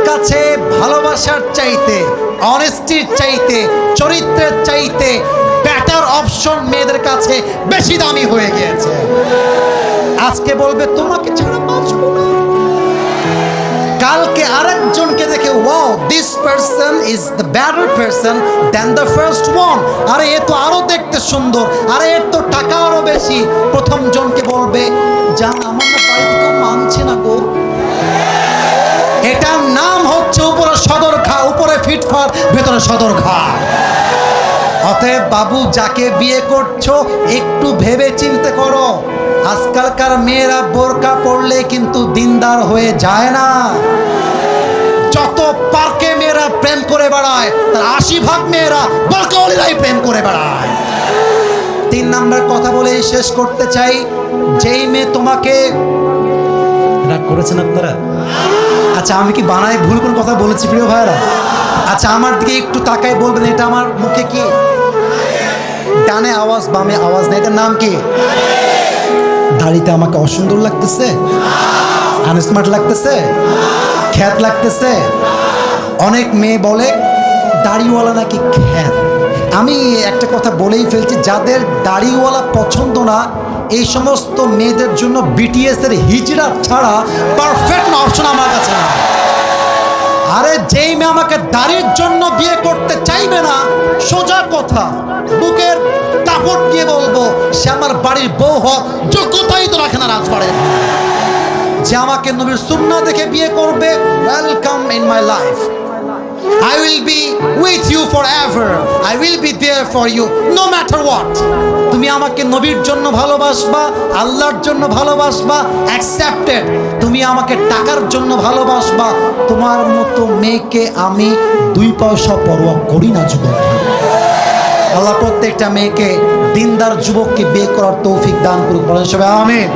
কাছে ভালোবাসার চাইতে, অনেস্টির চাইতে, চরিত্রের চাইতে বেটার অপশন মেয়েদের কাছে বেশি দামি হয়ে গিয়েছে। আজকে বলবে তোমাকে ছাড়া বাঁচবো না, কালকে আরেকজনকে দেখে wow this person is the better person than the first one, আরে এ তো আরো দেখতে সুন্দর, আরে এর তো টাকা আরো বেশি। প্রথম জনকে বলবে জান আমার না বাড়িতে কেউ মানছে না গো। এটার নাম হচ্ছে উপরে সদর খা, উপরে ফিটফাট ভেতরে সদর খা। অতএব বাবু যাকে বিয়ে করছো একটু ভেবে চিন্তে করো। আজকালকার মেয়েরা বোরকা পরলে কিন্তু দিনদার হয়ে যায় না। যত পার্কে মেয়েরা প্রেম করে বেড়ায় তার 80% মেয়েরা বোরকাওয়ালিরাই প্রেম করে বেড়ায়। 3 নাম্বার কথা বলে শেষ করতে চাই, যেই মেয়ে তোমাকে রাগ করেছেন আপনারা? আচ্ছা আমি কি বানায় ভুল কোন কথা বলেছি প্রিয় ভাইরা? আচ্ছা আমার দিকে একটু তাকাই বলবেন এটা আমার মুখে কি? ডানে আওয়াজ বামে আওয়াজ নেই, এটার নাম কি? দাড়িতে আমাকে অসুন্দর লাগতেছে, আনস্মার্ট লাগতেছে, খ্যাত লাগতেছে। অনেক মেয়ে বলে দাড়িওয়ালা নাকি খ্যাত। আমি একটা কথা বলেই ফেলছি, যাদের দাড়িওয়ালা পছন্দ না এই সমস্ত মেয়েদের জন্য বিটিএস এর হিজড়া ছাড়া পারফেক্ট অপশন আমার কাছে না। আরে যেই মেয়ে আমাকে দাড়ির জন্য বিয়ে করতে চাইবে না, সোজা কথা বুকের তাপট দিয়ে বলবো সে আমার বাড়ির বউ হওয়ার যোগ্যতাই তো রাখে না রাজবাড়ির। যে আমাকে নবীর সুন্নাহ দেখে বিয়ে করবে, welcome in my life. I will be with you forever. I will be there for you no matter what. তুমি আমাকে নবীর জন্য ভালোবাসবা, আল্লাহর জন্য ভালোবাসবা, accepted. তুমি আমাকে টাকার জন্য ভালোবাসবা, তোমার মতো মেয়েকে আমি 2 পয়সা পরোয়া করি না যুবক। আল্লাহ প্রত্যেকটা মেয়েকে দিনদার যুবককে বিয়ে করার তৌফিক দান করুক, বলেন সবাই আমিন।